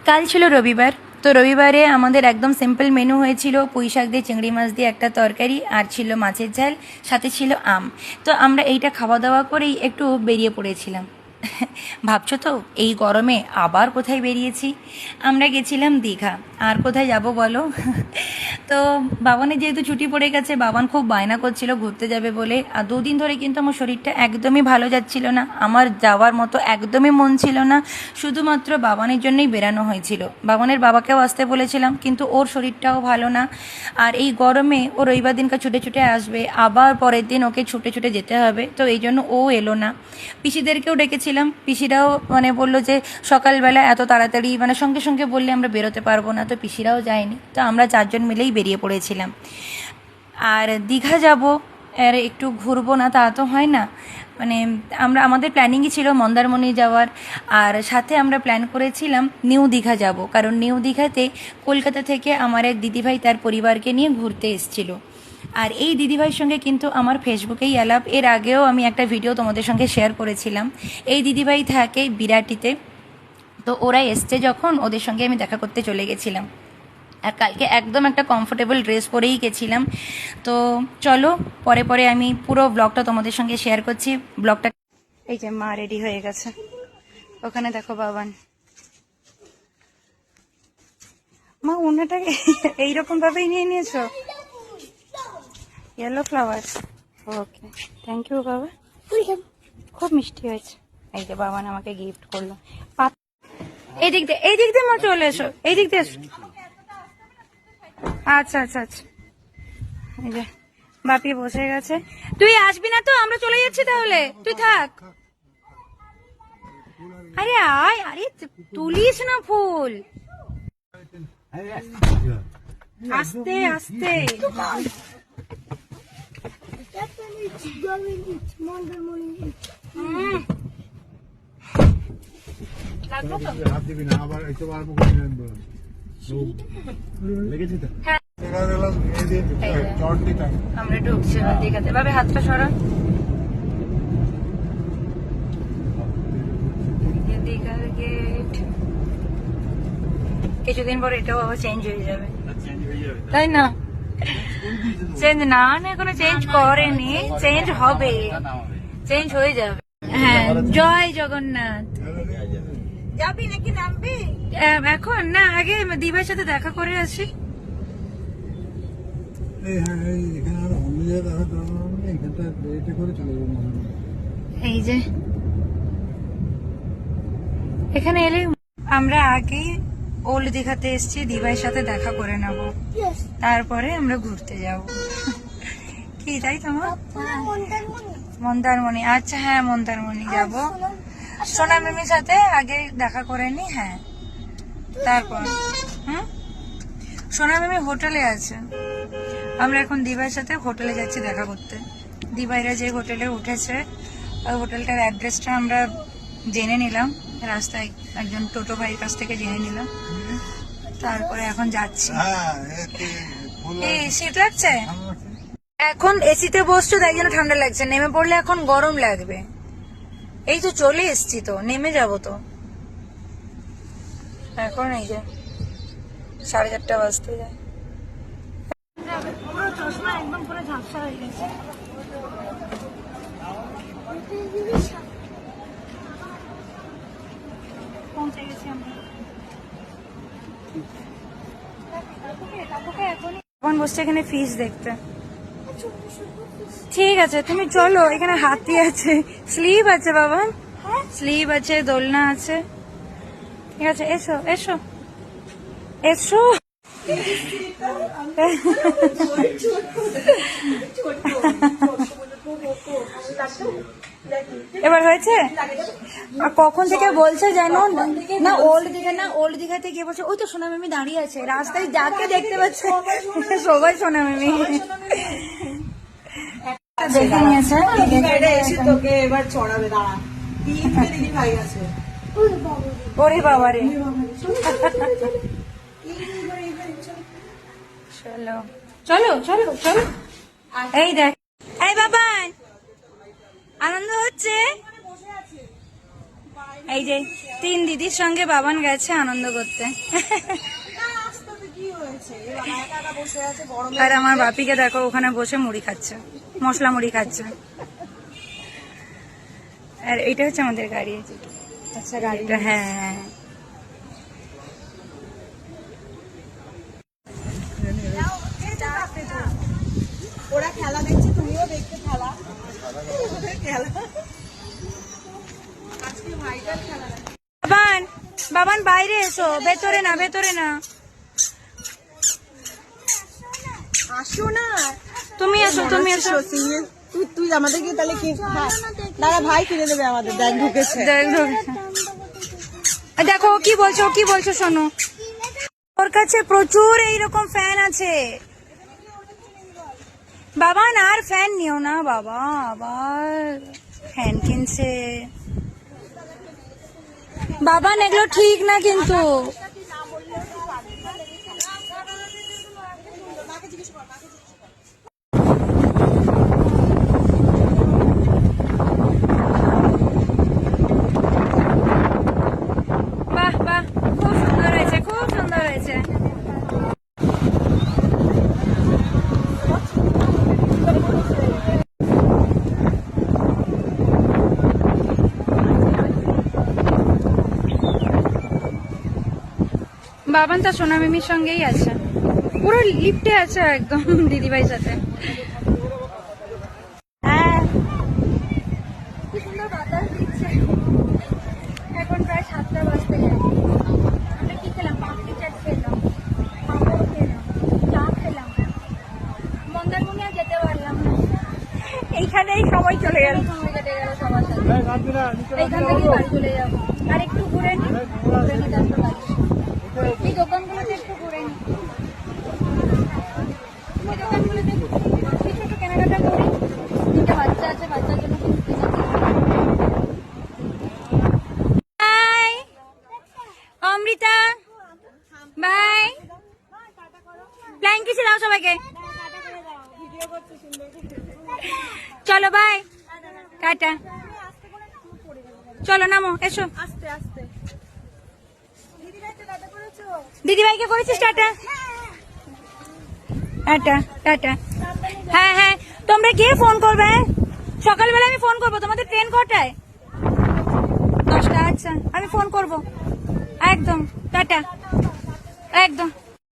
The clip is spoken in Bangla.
কাল ছিল রবিবার। তো রবিবারে আমাদের একদম সিম্পল মেনু হয়েছিল পুঁই শাক দিয়ে চিংড়ি মাছ দিয়ে একটা তরকারি, আর ছিল মাছের ঝাল, সাথে ছিল আম। তো আমরা এইটা খাওয়া দাওয়া করেই একটু বেরিয়ে পড়েছিলাম। ভাবছো তো এই গরমে আবার কোথায় বেরিয়েছি? আমরা গেছিলাম দীঘা। আর কোথায় যাব বলো? তো বাবানের যেহেতু ছুটি পড়ে গেছে, বাবান খুব বায়না করছিল ঘুরতে যাবে বলে। আর দুদিন ধরে কিন্তু আমার শরীরটা একদমই ভালো যাচ্ছিল না, আমার যাওয়ার মতো একদমই মন ছিল না। শুধুমাত্র বাবানের জন্যই বেরানো হয়েছিল। বাবানের বাবাকেও আসতে বলেছিলাম, কিন্তু ওর শরীরটাও ভালো না। আর এই গরমে ও রবিবার দিনকে ছুটে ছুটে আসবে, আবার পরের দিন ওকে ছুটে ছুটে যেতে হবে, তো এই জন্য ও এলো না। পিসিদেরকেও ডেকেছিলাম, পিসিরাও বললো যে সকালবেলা এত তাড়াতাড়ি সঙ্গে সঙ্গে বললে আমরা বেরোতে পারবো না, তো পিসিরাও যায়নি। তো আমরা চারজন মিলেই বেরিয়ে পড়েছিলাম। আর দীঘা যাব, আর একটু ঘুরবো না তা তো হয় না। আমাদের প্ল্যানিংই ছিল মন্দারমণি যাওয়ার। আর সাথে আমরা প্ল্যান করেছিলাম নিউ দীঘা যাব, কারণ নিউ দীঘাতে কলকাতা থেকে আমার এক দিদিভাই তার পরিবারকে নিয়ে ঘুরতে এসেছিল। আর এই দিদিভাইয়ের সঙ্গে কিন্তু আমার ফেসবুকেই আলাপ। এর আগেও আমি একটা ভিডিও তোমাদের সঙ্গে শেয়ার করেছিলাম। এই দিদিভাই থাকে বিরাটিতে। তো ওরা এসছে যখন, ওদের সঙ্গে আমি দেখা করতে চলে গেছিলাম। আর কালকে একদম একটা কমফোর্টেবল ড্রেস পরেই গেছিলাম। তো চলো, পরে পরে আমি পুরো ব্লগটা তোমাদের সঙ্গে শেয়ার করছি। ব্লগটা এই যে মা রেডি হয়ে গেছে, ওখানে দেখো বাবান। মা ওনাটাকে এইরকম ভাবেই নিয়ে নিয়েছো? Yellow flower, okay, thank you বাবা, খুব মিষ্টি হয়েছে। এই যে বাবান আমাকে গিফট করলো। এই দিক দিয়ে মা চলে এসো, এই দিক দিয়ে এসো। আচ্ছা আচ্ছা আচ্ছা, এই যে বাপি বসে গেছে। তুই আসবি না তো? আমরা চলে যাচ্ছি তাহলে, তুই থাক। আরে আয়, আরে তুলিস না ফুল, আস্তে আস্তে। আমরা ঢুকছি দীঘাতে। ভাবে হাতটা সরা। দীঘার গেট। কিছুদিন পর এটাও আবার চেঞ্জ হয়ে যাবে, তাই না? চেঞ্জ না, এখনো চেঞ্জ করেনি, চেঞ্জ হবে, চেঞ্জ হয়ে যাবে। হ্যাঁ, জয় জগন্নাথ। যাবি নাকি নামবি? এখন না, আগে দিবার সাথে দেখা করে আসি। এই যে এখানে এলে আমরা আগে ওল্ড দীঘাতে এসছি, দিবাইয়ের সাথে দেখা করে নেব, তারপরে আমরা ঘুরতে যাব। কি তাই তোমার? মন্দারমণি, আচ্ছা হ্যাঁ মন্দারমণি যাব। সোনা মিমির সাথে আগে দেখা করে নি, হ্যাঁ তারপর। সোনা মিমি হোটেলে আছে, আমরা এখন দিবাইয়ের সাথে হোটেলে যাচ্ছি দেখা করতে। দিবাইরা যে হোটেলে উঠেছে ওই হোটেলটার অ্যাড্রেসটা আমরা জেনে নিলাম, রাস্তায় একজন টোটো ভাইয়ের কাছ থেকে জেনে নিলাম, তারপরে এখন যাচ্ছি। এই শীত লাগছে, এখন এসিতে বসছো তাই জন্য ঠান্ডা লাগছে, নেমে পড়লে এখন গরম লাগবে। এই তো চলে এসছি, তো নেমে যাব তো এখন। এই যে 4:30 বাজতে যায়। পুরো চশমা একদম পুরো ঝাপসা হয়ে গেছে। পৌঁছে গেছি আমরা। এখন বসছে এখানে ফিশ দেখতে। ঠিক আছে তুমি চলো, এখানে হাতি আছে, স্লিপ আছে বাবা, স্লিপ আছে, দোলনা আছে। ঠিক আছে, এসো এসো এসো। এবার হয়েছে? কখন থেকে বলছে জানো না, ওল্ড দীঘা না, ওল্ড দীঘাতে গিয়ে বলছে ওই তো সোনা মিমি দাঁড়িয়ে আছে রাস্তায়, যাকে দেখতে পাচ্ছে সবাই সোনা মিমি দেখে নিয়েছে। তোকে এবার চড়াবে, দাঁড়া। ওরে বাবারে, চলো চলো চলো চলো। এই দেখ, এই বাবা আনন্দ হচ্ছে। এই যে 3 দিদির সঙ্গে বাবান গেছে আনন্দ করতে। আর আমার বাপিকে দেখো ওখানে বসে মুড়ি খাচ্ছে, মশলা মুড়ি খাচ্ছে। আর এটা হচ্ছে আমাদের গাড়ি। আচ্ছা গাড়িটা, হ্যাঁ হ্যাঁ। ওরা খেলা দেখছে, তুমিও দেখতে খেলা। আজকে ভাইটার খেলা। বাবান, বাবান বাইরে এসো, ভেতরে না, ভেতরে না। আসো না, তুমি এসো, তুমি এসো। তুই আমাদেরকে তাহলে কি দাদা ভাই কিনে দেবে আমাদের। দেখ ঢুকেছে, দেখো কি বলছো, কি বলছো শোনো। ওর কাছে প্রচুর এইরকম ফ্যান আছে। বাবান আর ফ্যান নিও না বাবা, আবার ফ্যান কিনছে। বাবান এগুলো ঠিক না কিন্তু। বাহ বাহ, খুব সুন্দর হয়েছে, খুব সুন্দর হয়েছে। বাবান তার সোনা মিমির সঙ্গেই আছে, পুরো লিফটে আছে একদম দিদিভাইয়ের সাথে। হ্যাঁ, কি সুন্দর বাতাস দিচ্ছে। এখন প্রায় 7টা বাজতে গেল। আমরা কি খেলাম? পাপড়ি চাট খেলাম, পাঁপড় খেলাম, চা খেলাম। মন্দারমণি আর যেতে পারলাম না, এইখানেই সময় চলে গেল, সময় কেটে গেল সবার সাথে। এইখান থেকে বাড়ি চলে যাবো, আর একটু ঘুরে নি, ঘুরে নি তারপর বাড়ি। এই দোকানগুলোতে একটু ঘুরে নি, এই দোকানগুলোতে কিছু একটু কেনাকাটা করি। 2টা বাচ্চা আছে, বাচ্চার জন্য কিছু কিনে বাই অমৃতা, বাই। প্ল্যান কিছু দাও সবাইকে, চলো বাই, টাটা। চলো নামো, এসো। আস্তে আস্তে। দিদিভাইকে করেছিস টাটা? Tata tata. হ্যাঁ হ্যাঁ, তোমরা গিয়ে ফোন করবে। সকালবেলা আমি ফোন করবো। তোমাদের ট্রেন কটায়? 10টা। আচ্ছা, আমি ফোন করবো একদম। টাটা, একদম।